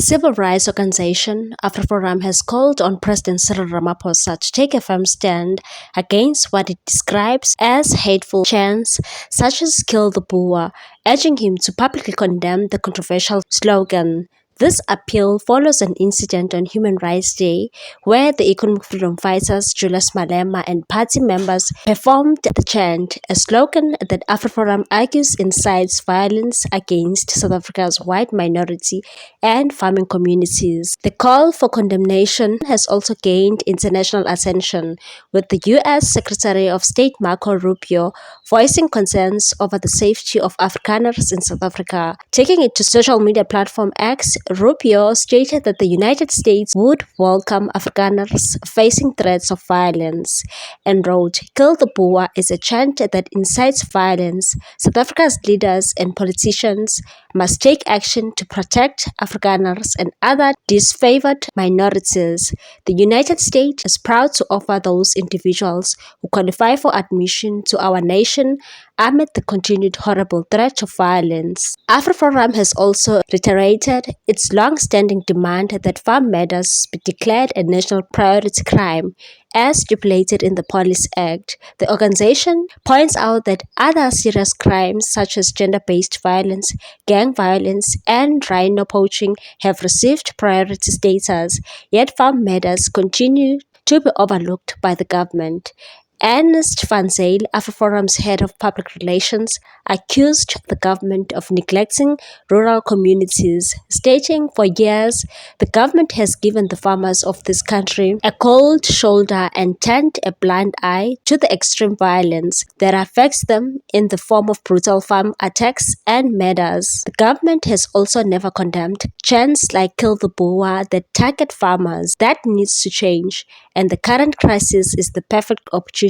Civil rights organization Afriforum has called on President Cyril Ramaphosa to take a firm stand against what it describes as hateful chants such as "Kill the Boer," urging him to publicly condemn the controversial slogan. This appeal follows an incident on Human Rights Day where the economic freedom fighters Julius Malema and party members performed the chant, a slogan that Afriforum argues incites violence against South Africa's white minority and farming communities. The call for condemnation has also gained international attention, with the U.S. Secretary of State Marco Rubio voicing concerns over the safety of Afrikaners in South Africa. Taking it to social media platform X, Rubio stated that the United States would welcome Afrikaners facing threats of violence and wrote, "Kill the Boer" is a chant that incites violence. South Africa's leaders and politicians must take action to protect Afrikaners and other disfavored minorities. The United States is proud to offer those individuals who qualify for admission to our nation amid the continued horrible threat of violence. Afriforum has also reiterated its long-standing demand that farm matters be declared a national priority crime, as stipulated in the Police Act. The organization points out that other serious crimes such as gender-based violence, gang violence, and rhino poaching have received priority status, yet farm matters continue to be overlooked by the government. Ernest Van Zyl, Afriforum's head of public relations, accused the government of neglecting rural communities, stating, "For years, the government has given the farmers of this country a cold shoulder and turned a blind eye to the extreme violence that affects them in the form of brutal farm attacks and murders." The government has also never condemned chants like "Kill the Boer" that target farmers. That needs to change, and the current crisis is the perfect opportunity.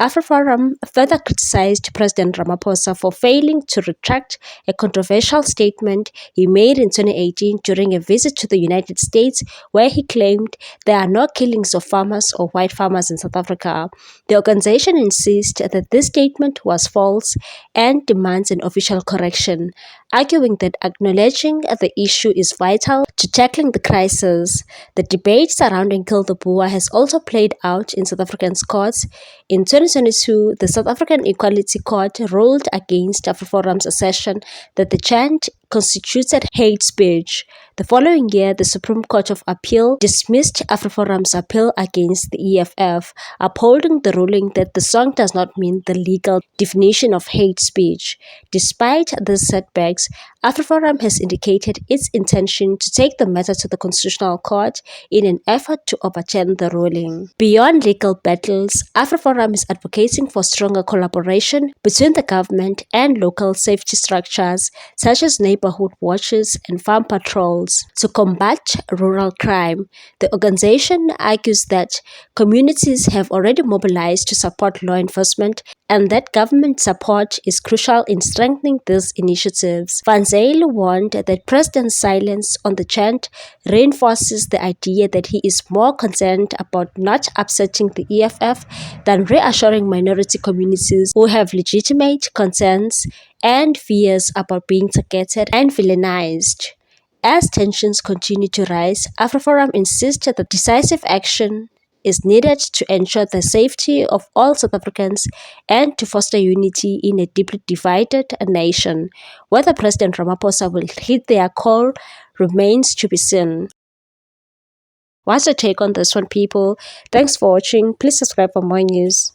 Afriforum further criticized President Ramaphosa for failing to retract a controversial statement he made in 2018 during a visit to the United States, where he claimed there are no killings of farmers or white farmers in South Africa. The organization insists that this statement was false and demands an official correction, arguing that acknowledging the issue is vital to tackling the crisis. The debate surrounding "Kill the Boer" has also played out in South African courts. In 2022, the South African Equality Court ruled against Afriforum's assertion that the chant constituted hate speech. The following year, the Supreme Court of Appeal dismissed Afriforum's appeal against the EFF, upholding the ruling that the song does not meet the legal definition of hate speech. Despite these setbacks, Afriforum has indicated its intention to take the matter to the Constitutional Court in an effort to overturn the ruling. Beyond legal battles, Afriforum is advocating for stronger collaboration between the government and local safety structures, such as neighborhood watches and farm patrols, to combat rural crime. The organization argues that communities have already mobilized to support law enforcement and that government support is crucial in strengthening these initiatives. Van Zyl warned that President's silence on the chant reinforces the idea that he is more concerned about not upsetting the EFF than reassuring minority communities who have legitimate concerns and fears about being targeted and villainized. As tensions continue to rise, Afriforum insists that decisive action is needed to ensure the safety of all South Africans and to foster unity in a deeply divided nation. Whether President Ramaphosa will heed their call remains to be seen. What's your take on this one, people? Thanks for watching. Please subscribe for more news.